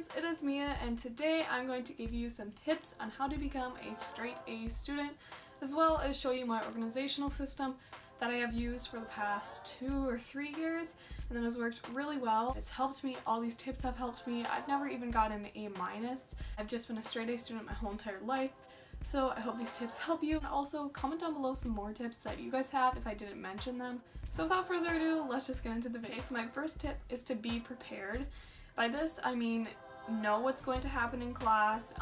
guys, it is Mia, and today I'm going to give you some tips on how to become a straight A student, as well as show you my organizational system that I have used for the past 2 or 3 years, and that has worked really well. It's helped me, all these tips have helped me. I've never even gotten an A-. I've just been a straight A student my whole entire life, so I hope these tips help you. And also comment down below some more tips that you guys have if I didn't mention them. So without further ado, let's just get into the video. So my first tip is to be prepared. By this, I mean know what's going to happen in class,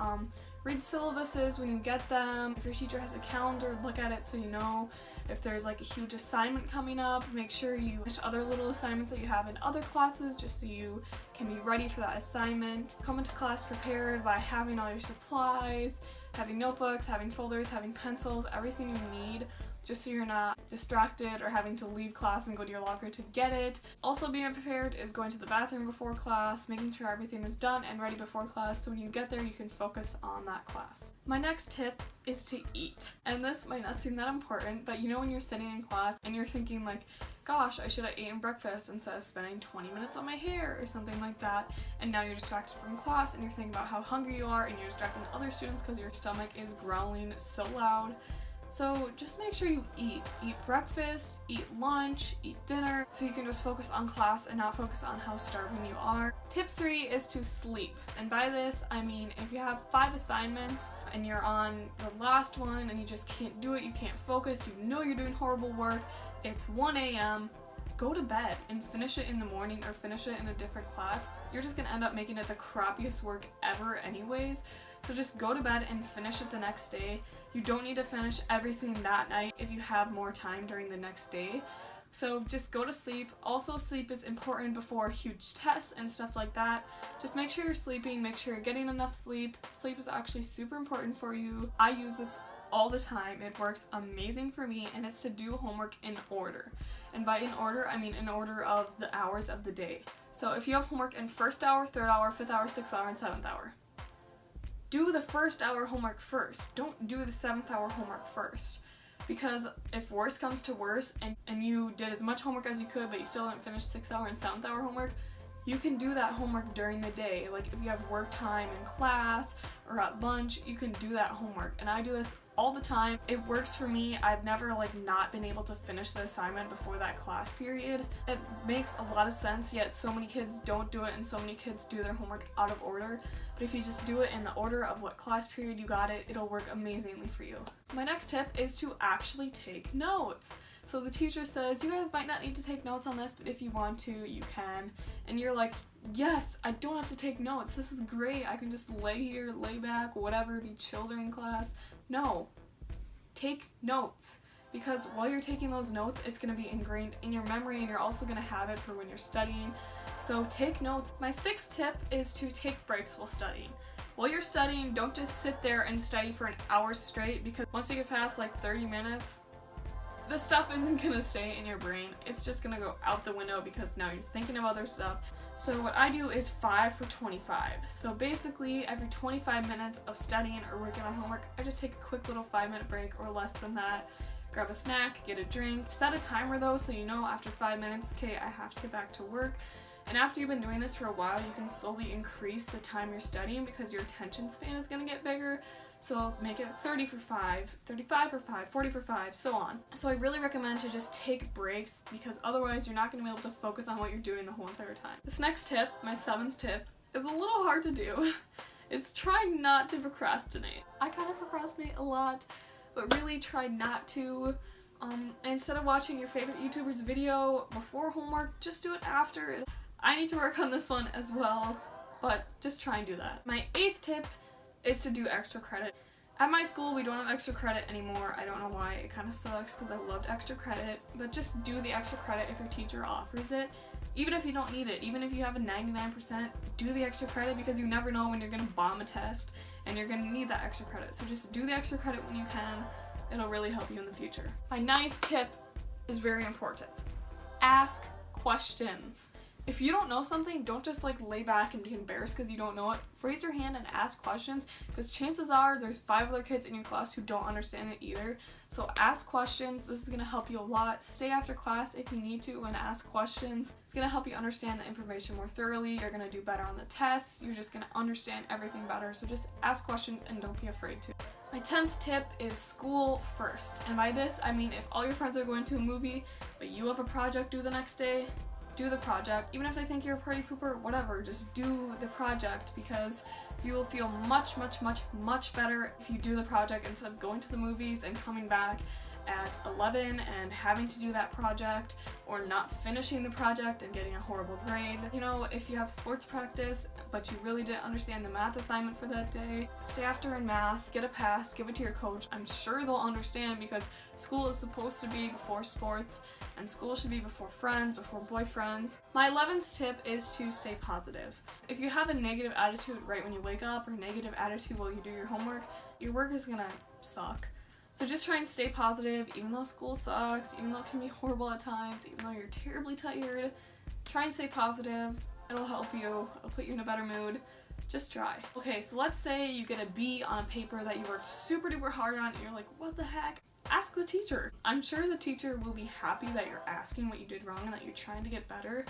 read syllabuses when you get them. If your teacher has a calendar, look at it so you know. If there's like a huge assignment coming up, make sure you finish other little assignments that you have in other classes just so you can be ready for that assignment. Come into class prepared by having all your supplies, having notebooks, having folders, having pencils, everything you need, just so you're not distracted or having to leave class and go to your locker to get it. Also being prepared is going to the bathroom before class, making sure everything is done and ready before class so when you get there you can focus on that class. My next tip is to eat. And this might not seem that important, but you know when you're sitting in class and you're thinking like, gosh, I should have eaten breakfast instead of spending 20 minutes on my hair or something like that, and now you're distracted from class and you're thinking about how hungry you are and you're distracting other students because your stomach is growling so loud. So just make sure you eat. Eat breakfast, eat lunch, eat dinner, so you can just focus on class and not focus on how starving you are. Tip 3 is to sleep. And by this, I mean if you have 5 assignments and you're on the last one and you just can't do it, you can't focus, you know you're doing horrible work, it's 1 a.m., go to bed and finish it in the morning or finish it in a different class. You're just gonna end up making it the crappiest work ever anyways. So just go to bed and finish it the next day. You don't need to finish everything that night if you have more time during the next day. So just go to sleep. Also, sleep is important before huge tests and stuff like that. Just make sure you're sleeping, make sure you're getting enough sleep. Sleep is actually super important for you. I use this all the time. It works amazing for me, and it's to do homework in order. And by in order, I mean in order of the hours of the day. So if you have homework in 1st hour, 3rd hour, 5th hour, 6th hour, and 7th hour, do the 1st hour homework first. Don't do the 7th hour homework first. Because if worse comes to worse and you did as much homework as you could but you still didn't finish 6th hour and 7th hour homework, you can do that homework during the day. Like if you have work time in class or at lunch, you can do that homework. And I do this all the time. It works for me. I've never not been able to finish the assignment before that class period. It makes a lot of sense, yet so many kids don't do it and so many kids do their homework out of order. But if you just do it in the order of what class period you got it, it'll work amazingly for you. My next tip is to actually take notes. So the teacher says, you guys might not need to take notes on this, but if you want to, you can. And you're like, yes, I don't have to take notes. This is great. I can just lay here, lay back, whatever, be chill during class. No, take notes. Because while you're taking those notes, it's going to be ingrained in your memory and you're also going to have it for when you're studying. So take notes. My 6th tip is to take breaks while studying. While you're studying, don't just sit there and study for an hour straight, because once you get past 30 minutes, the stuff isn't going to stay in your brain. It's just going to go out the window because now you're thinking of other stuff. So what I do is 5 for 25. So basically every 25 minutes of studying or working on homework, I just take a quick little 5-minute break or less than that. Grab a snack, get a drink. Set a timer though so you know after 5 minutes, okay, I have to get back to work. And after you've been doing this for a while, you can slowly increase the time you're studying because your attention span is going to get bigger. So make it 30 for 5, 35 for 5, 40 for 5, so on. So I really recommend to just take breaks because otherwise you're not going to be able to focus on what you're doing the whole entire time. This next tip, my 7th tip, is a little hard to do. It's try not to procrastinate. I kind of procrastinate a lot, but really try not to. Instead of watching your favorite YouTuber's video before homework, just do it after. I need to work on this one as well, but just try and do that. My 8th tip is to do extra credit. At my school, we don't have extra credit anymore. I don't know why. It kind of sucks because I loved extra credit, but just do the extra credit if your teacher offers it. Even if you don't need it, even if you have a 99%, do the extra credit because you never know when you're going to bomb a test and you're going to need that extra credit. So just do the extra credit when you can. It'll really help you in the future. My 9th tip is very important. Ask questions. If you don't know something, don't just like lay back and be embarrassed because you don't know it. Raise your hand and ask questions, because chances are there's 5 other kids in your class who don't understand it either. So ask questions. This is going to help you a lot. Stay after class if you need to and ask questions. It's going to help you understand the information more thoroughly. You're going to do better on the tests. You're just going to understand everything better. So just ask questions and don't be afraid to. My 10th tip is school first. And by this, I mean if all your friends are going to a movie, but you have a project due the next day, do the project. Even if they think you're a party pooper, whatever, just do the project, because you will feel much better if you do the project instead of going to the movies and coming back at 11 and having to do that project, or not finishing the project and getting a horrible grade. You know, if you have sports practice but you really didn't understand the math assignment for that day, stay after in math, get a pass, give it to your coach. I'm sure they'll understand, because school is supposed to be before sports, and school should be before friends, before boyfriends. My 11th tip is to stay positive. If you have a negative attitude right when you wake up, or negative attitude while you do your homework, your work is gonna suck. So just try and stay positive, even though school sucks, even though it can be horrible at times, even though you're terribly tired. Try and stay positive. It'll help you. It'll put you in a better mood. Just try. Okay, so let's say you get a B on a paper that you worked super duper hard on and you're like, what the heck? Ask the teacher. I'm sure the teacher will be happy that you're asking what you did wrong and that you're trying to get better.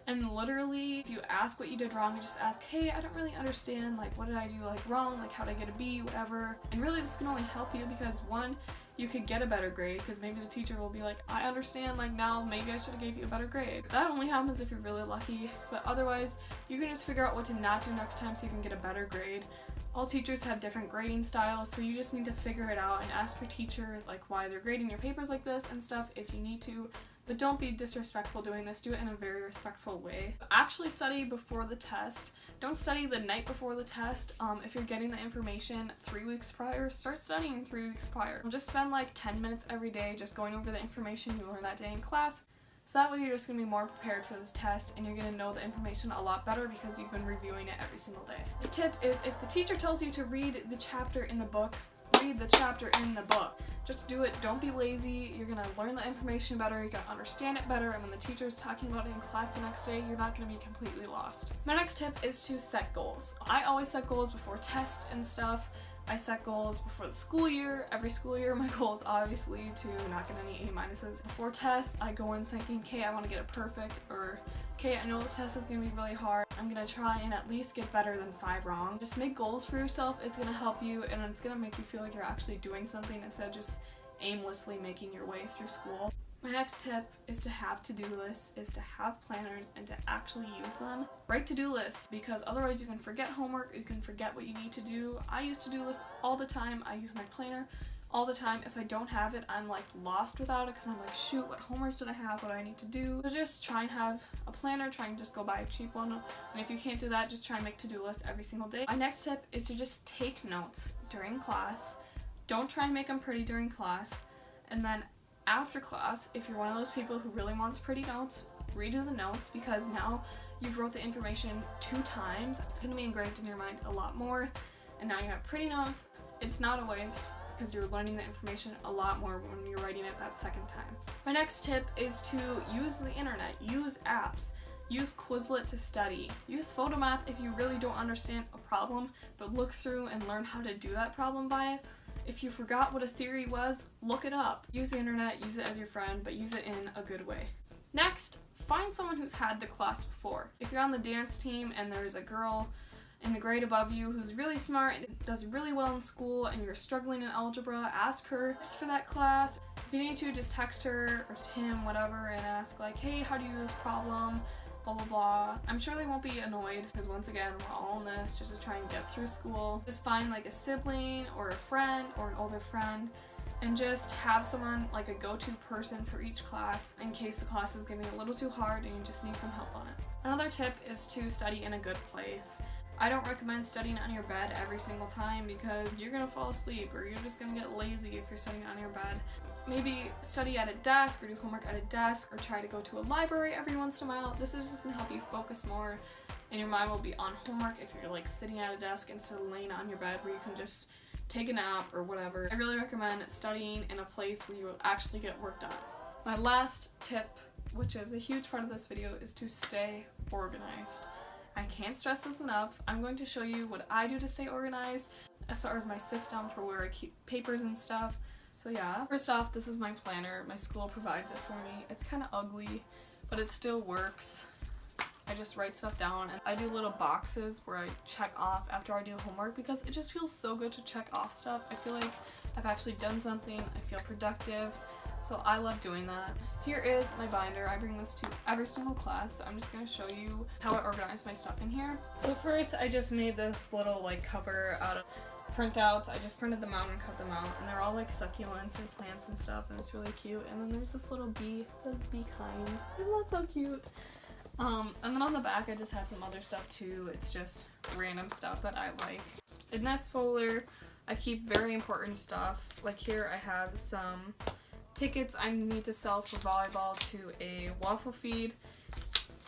And literally, if you ask what you did wrong, you just ask, hey, I don't really understand, like, what did I do, like, wrong, like, how did I get a B, whatever. And really, this can only help you because, one, you could get a better grade, because maybe the teacher will be like, I understand, like, now maybe I should have gave you a better grade. That only happens if you're really lucky, but otherwise, you can just figure out what to not do next time so you can get a better grade. All teachers have different grading styles, so you just need to figure it out and ask your teacher, like, why they're grading your papers like this and stuff if you need to. But don't be disrespectful doing this. Do it in a very respectful way. Actually study before the test. Don't study the night before the test. If you're getting the information 3 weeks prior, start studying 3 weeks prior. Just spend like 10 minutes every day just going over the information you learned that day in class. So that way you're just going to be more prepared for this test, and you're going to know the information a lot better because you've been reviewing it every single day. This tip is, if the teacher tells you to read the chapter in the book, read the chapter in the book. Just do it. Don't be lazy. You're going to learn the information better. You're going to understand it better. And when the teacher is talking about it in class the next day, you're not going to be completely lost. My next tip is to set goals. I always set goals before tests and stuff. I set goals before the school year. Every school year, my goal is obviously to not get any A-minuses. Before tests, I go in thinking, okay, I want to get it perfect, or okay, I know this test is going to be really hard. I'm going to try and at least get better than 5 wrong. Just make goals for yourself. It's going to help you, and it's going to make you feel like you're actually doing something instead of just aimlessly making your way through school. My next tip is to have to-do lists, is to have planners, and to actually use them. Write to-do lists, because otherwise you can forget homework, you can forget what you need to do. I use to-do lists all the time. I use my planner all the time. If I don't have it, I'm like lost without it, because I'm like, shoot, what homework did I have? What do I need to do? So just try and have a planner. Try and just go buy a cheap one. And if you can't do that, just try and make to-do lists every single day. My next tip is to just take notes during class. Don't try and make them pretty during class. And then after class, if you're one of those people who really wants pretty notes, redo the notes, because now you've wrote the information 2 times. It's going to be engraved in your mind a lot more, and now you have pretty notes. It's not a waste, because you're learning the information a lot more when you're writing it that second time. My next tip is to use the internet, use apps. Use Quizlet to study. Use Photomath if you really don't understand a problem, but look through and learn how to do that problem by it. If you forgot what a theory was, look it up. Use the internet, use it as your friend, but use it in a good way. Next, find someone who's had the class before. If you're on the dance team and there's a girl in the grade above you who's really smart and does really well in school and you're struggling in algebra, ask her tips for that class. If you need to, just text her or him, whatever, and ask like, hey, how do you do this problem? Blah blah blah. I'm sure they won't be annoyed, because once again, we're all in this just to try and get through school. Just find like a sibling or a friend or an older friend, and just have someone, like a go-to person for each class in case the class is getting a little too hard and you just need some help on it. Another tip is to study in a good place. I don't recommend studying on your bed every single time, because you're gonna fall asleep or you're just gonna get lazy if you're studying on your bed. Maybe study at a desk or do homework at a desk, or try to go to a library every once in a while. This is just gonna help you focus more, and your mind will be on homework if you're like sitting at a desk instead of laying on your bed where you can just take a nap or whatever. I really recommend studying in a place where you will actually get work done. My last tip which is a huge part of this video, is to stay organized. I can't stress this enough. I'm going to show you what I do to stay organized as far as my system for where I keep papers and stuff. So yeah, first off, this is my planner. My school provides it for me. It's kind of ugly, but it still works. I just write stuff down, and I do little boxes where I check off after I do homework because it just feels so good to check off stuff. I feel like I've actually done something. I feel productive. So I love doing that. Here is my binder. I bring this to every single class. So I'm just going to show you how I organize my stuff in here. So first I just made this little like cover out of printouts. I just printed them out and cut them out, and they're all like succulents and plants and stuff, and it's really cute. And then there's this little bee. It says be kind. Isn't that so cute? And then on the back I just have some other stuff too. It's just random stuff that I like. In this folder I keep very important stuff. Like here I have some tickets I need to sell for volleyball to a waffle feed.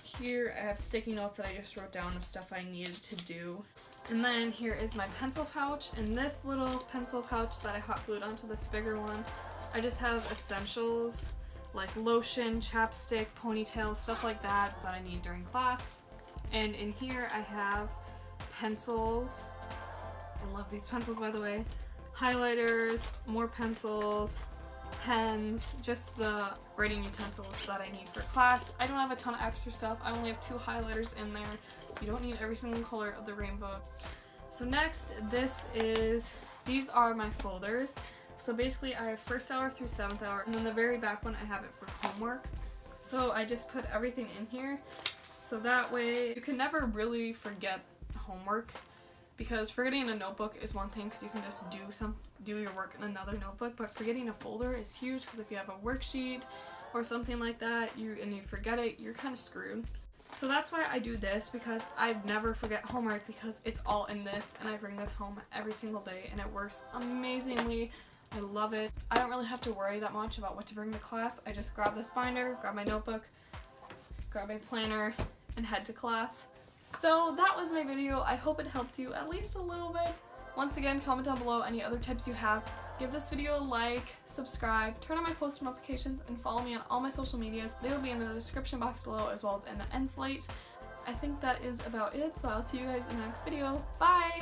Here I have sticky notes that I just wrote down of stuff I needed to do. And then here is my pencil pouch. In this little pencil pouch that I hot glued onto this bigger one, I just have essentials like lotion, chapstick, ponytail, stuff like that I need during class. And in here I have pencils. I love these pencils, by the way. Highlighters, more pencils, pens, just the writing utensils that I need for class. I don't have a ton of extra stuff. I only have 2 highlighters in there. You don't need every single color of the rainbow. So next, these are my folders. So basically I have first hour through 7th hour, and then the very back one I have it for homework. So I just put everything in here, so that way you can never really forget homework, because forgetting a notebook is one thing because you can just do your work in another notebook, but forgetting a folder is huge because if you have a worksheet or something like that and you forget it, you're kind of screwed. So that's why I do this, because I never forget homework because it's all in this, and I bring this home every single day and it works amazingly. I love it. I don't really have to worry that much about what to bring to class. I just grab this binder, grab my notebook, grab my planner, and head to class. So that was my video. I hope it helped you at least a little bit. Once again, comment down below any other tips you have. Give this video a like, subscribe, turn on my post notifications, and follow me on all my social medias. They will be in the description box below as well as in the end slate. I think that is about it, so I'll see you guys in the next video. Bye!